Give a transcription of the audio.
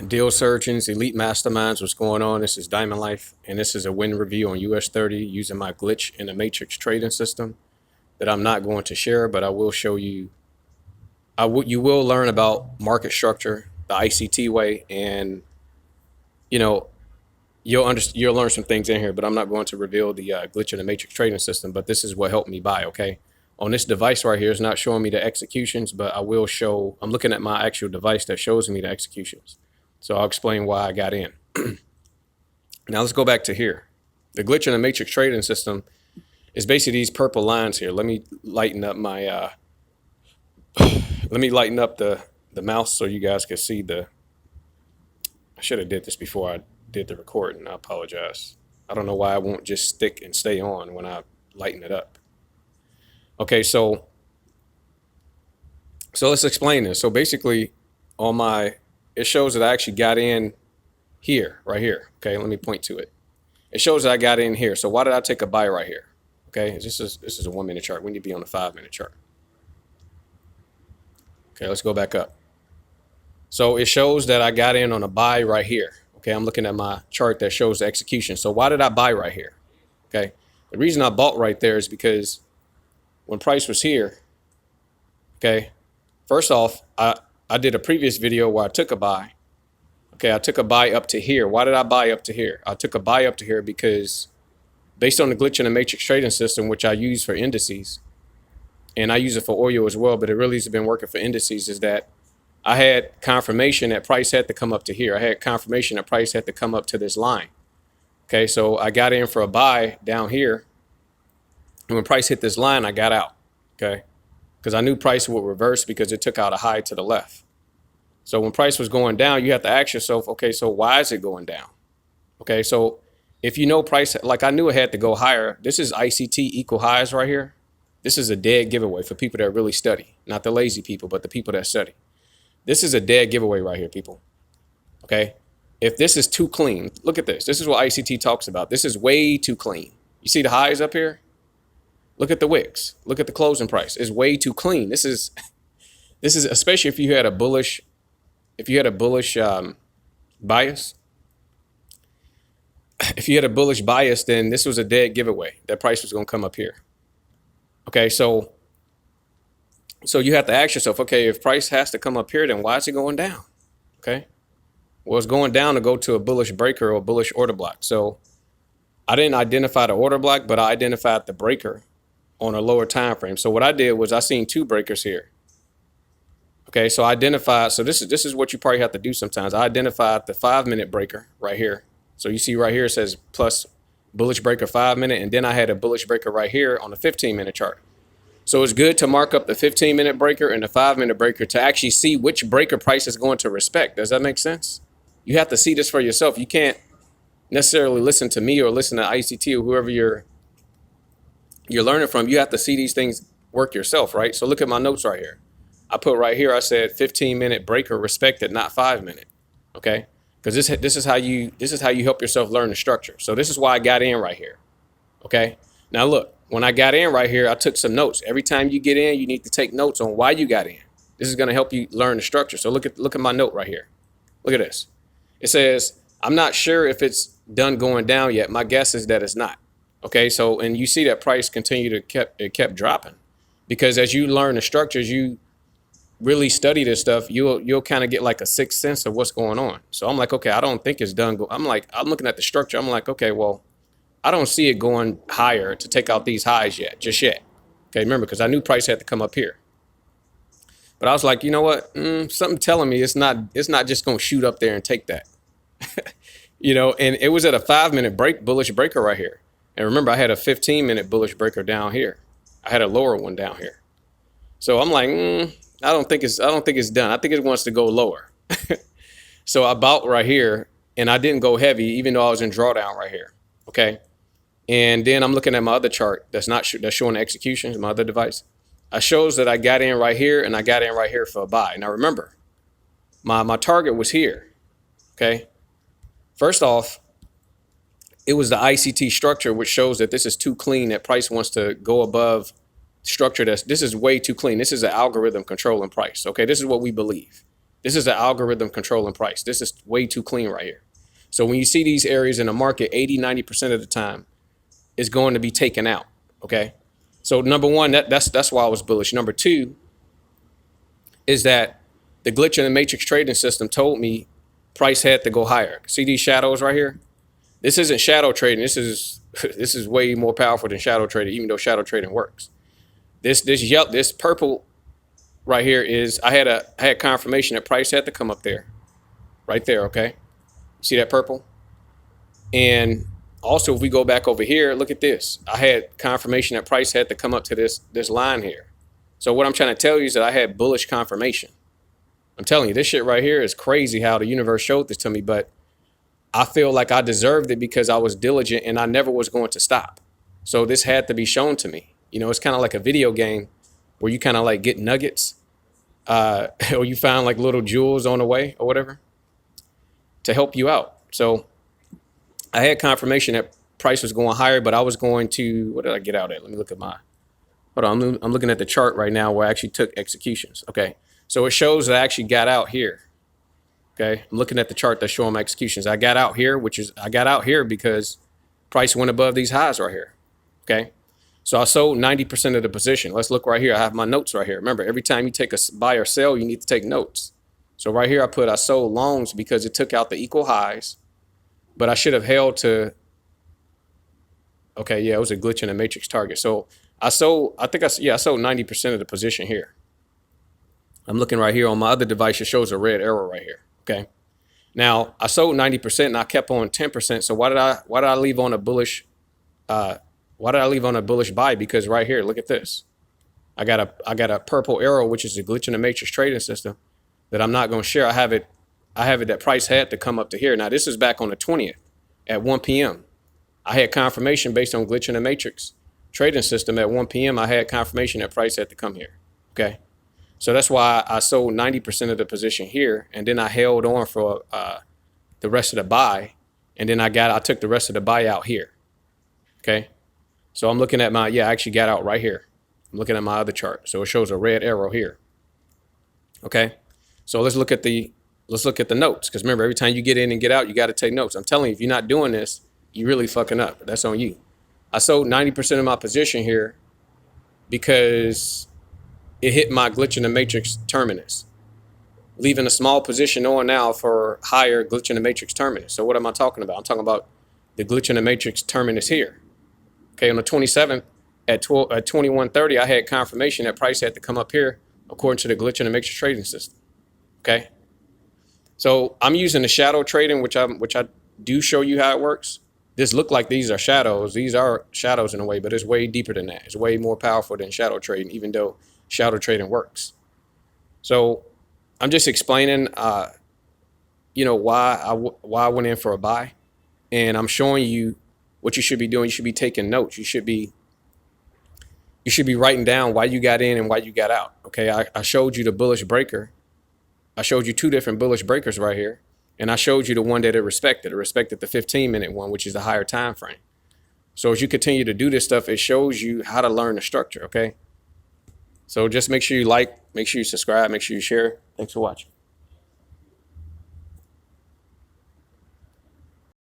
Deal surgeons, elite masterminds, what's going on? This is Diamond Life, and this is a win review on US30 using my glitch in the matrix trading system that I'm not going to share, but I will show you. You will learn about market structure, the ICT way, and you know you'll learn some things in here. But I'm not going to reveal the glitch in the matrix trading system. But this is what helped me buy. Okay, on this device right here, it's not showing me the executions, but I will show. I'm looking at my actual device that shows me the executions. So I'll explain why I got in. Now let's go back to here. The glitch in the matrix trading system is basically these purple lines here. Let me lighten up my let me lighten up the mouse so you guys can see the. I should have did this before I did the recording. I apologize. I don't know why I won't just stick and stay on when I lighten it up. Okay, so let's explain this. So basically on my, it shows that I actually got in here, right here. Okay, let me point to it. It shows that I got in here. So why did I take a buy right here? Okay, this is a 1 minute chart. We need to be on the 5 minute chart. Okay, let's go back up. So it shows that I got in on a buy right here. Okay, I'm looking at my chart that shows the execution. So why did I buy right here? Okay, the reason I bought right there is because when price was here, okay, first off, I did a previous video where I took a buy. Okay, I took a buy up to here. Why did I buy up to here? I took a buy up to here because based on the glitch in the matrix trading system, which I use for indices, and I use it for oil as well, but it really has been working for indices, is that I had confirmation that price had to come up to here. I had confirmation that price had to come up to this line. Okay, so I got in for a buy down here. And when price hit this line, I got out. Okay, because I knew price would reverse because it took out a high to the left. So when price was going down, you have to ask yourself, okay, so why is it going down? Okay, so if you know price, like I knew it had to go higher. This is ICT equal highs right here. This is a dead giveaway for people that really study, not the lazy people, but the people that study. This is a dead giveaway right here, people. Okay, if this is too clean, look at this. This is what ICT talks about. This is way too clean. You see the highs up here? Look at the wicks. Look at the closing price. It's way too clean. This is especially if you had a bullish, bias. If you had a bullish bias, then this was a dead giveaway. That price was going to come up here. Okay, so you have to ask yourself, okay, if price has to come up here, then why is it going down? Okay, well, it's going down to go to a bullish breaker or a bullish order block. So I didn't identify the order block, but I identified the breaker on a lower time frame. So what I did was I seen two breakers here. Okay, so I identified, so this is what you probably have to do sometimes. I identified the 5 minute breaker right here. So you see right here it says plus bullish breaker 5 minute, and then I had a bullish breaker right here on the 15 minute chart. So it's good to mark up the 15 minute breaker and the 5 minute breaker to actually see which breaker price is going to respect. Does that make sense? You have to see this for yourself. You can't necessarily listen to me or listen to ICT or whoever you're learning from. You have to see these things work yourself, right? So look at my notes right here. I put right here, I said 15 minute breaker respected, not 5 minute. Okay, because this is how you help yourself learn the structure. So this is why I got in right here. Okay, now look, when I got in right here, I took some notes. Every time you get in, you need to take notes on why you got in. This is going to help you learn the structure. So look at my note right here. Look at this. It says, I'm not sure if it's done going down yet. My guess is that it's not. Okay, so, and you see that price continued to kept dropping, because as you learn the structures, you really study this stuff, you'll kind of get like a sixth sense of what's going on. So I'm like, okay, I don't think it's done. I'm looking at the structure. I'm like, okay, well, I don't see it going higher to take out these highs just yet. Okay, remember, because I knew price had to come up here. But I was like, you know what? Something telling me it's not just going to shoot up there and take that. You know, and it was at a 5 minute bullish breaker right here. And remember, I had a 15 minute bullish breaker down here. I had a lower one down here. So I'm like, I don't think it's done. I think it wants to go lower. So I bought right here, and I didn't go heavy, even though I was in drawdown right here. Okay. And then I'm looking at my other chart that's showing the executions, my other device. It shows that I got in right here, and I got in right here for a buy. Now remember, my target was here. Okay. First off, it was the ICT structure, which shows that this is too clean, that price wants to go above structure. This is way too clean. This is an algorithm controlling price. Okay, this is what we believe. This is an algorithm controlling price. This is way too clean right here. So when you see these areas in the market, 80–90% of the time is going to be taken out. Okay. So number one, that's why I was bullish. Number two is that the glitch in the matrix trading system told me price had to go higher. See these shadows right here? This isn't shadow trading. This is way more powerful than shadow trading, even though shadow trading works. This purple right here is I had confirmation that price had to come up there, right there. Okay, see that purple? And also, if we go back over here, look at this. I had confirmation that price had to come up to this line here. So what I'm trying to tell you is that I had bullish confirmation. I'm telling you, this shit right here is crazy how the universe showed this to me, but I feel like I deserved it because I was diligent and I never was going to stop. So this had to be shown to me. You know, it's kind of like a video game where you kind of like get nuggets or you find like little jewels on the way or whatever to help you out. So I had confirmation that price was going higher, but I was going to, what did I get out at? Let me look at my, hold on, I'm looking at the chart right now where I actually took executions. Okay, so it shows that I actually got out here. Okay, I'm looking at the chart that's showing my executions. I got out here, I got out here because price went above these highs right here. Okay, so I sold 90% of the position. Let's look right here. I have my notes right here. Remember, every time you take a buy or sell, you need to take notes. So right here, I sold longs because it took out the equal highs, but I should have held to, okay, yeah, it was a glitch in the matrix target. So I sold 90% of the position here. I'm looking right here on my other device. It shows a red arrow right here. Okay. Now I sold 90% and I kept on 10%. So why did I leave on a bullish? Why did I leave on a bullish buy? Because right here, look at this. I got a purple arrow, which is a glitch in the matrix trading system that I'm not going to share. I have it that price had to come up to here. Now this is back on the 20th at 1 p.m. I had confirmation based on glitch in the matrix trading system at 1 p.m. I had confirmation that price had to come here. Okay. So that's why I sold 90% of the position here, and then I held on for the rest of the buy, and then I took the rest of the buy out here. Okay, so I'm looking at I actually got out right here. I'm looking at my other chart, so it shows a red arrow here. Okay, so let's look at the notes, because remember, every time you get in and get out, you got to take notes. I'm telling you, if you're not doing this, you're really fucking up. That's on you. I sold 90% of my position here because it hit my glitch in the matrix terminus, leaving a small position on now for higher glitch in the matrix terminus. So what am I talking about? I'm talking about the glitch in the matrix terminus here. Okay, on the 27th at 21:30, I had confirmation that price had to come up here according to the glitch in the matrix trading system. Okay, so I'm using the shadow trading, which I do show you how it works. This look like these are shadows. These are shadows in a way, but it's way deeper than that. It's way more powerful than shadow trading, even though shadow trading works. So I'm just explaining, why I went in for a buy, and I'm showing you what you should be doing. You should be taking notes. You should be writing down why you got in and why you got out. Okay, I showed you the bullish breaker. I showed you two different bullish breakers right here, and I showed you the one that it respected. It respected the 15-minute one, which is the higher time frame. So as you continue to do this stuff, it shows you how to learn the structure. Okay. So just make sure you like, make sure you subscribe, make sure you share. Thanks for watching.